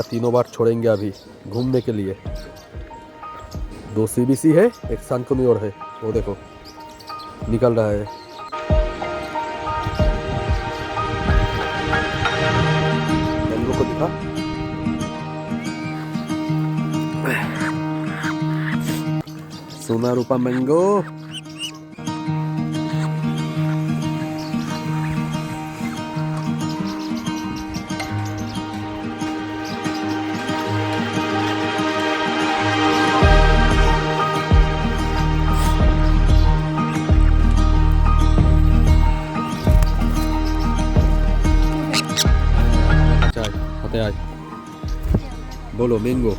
तीनों बार छोड़ेंगे अभी घूमने के लिए। 2 सीबीसी है, एक सानकुनी और है, वो देखो निकल रहा है। मैंगो को दिखा, सोना रूपा मैंगो। बोलो मैंगो।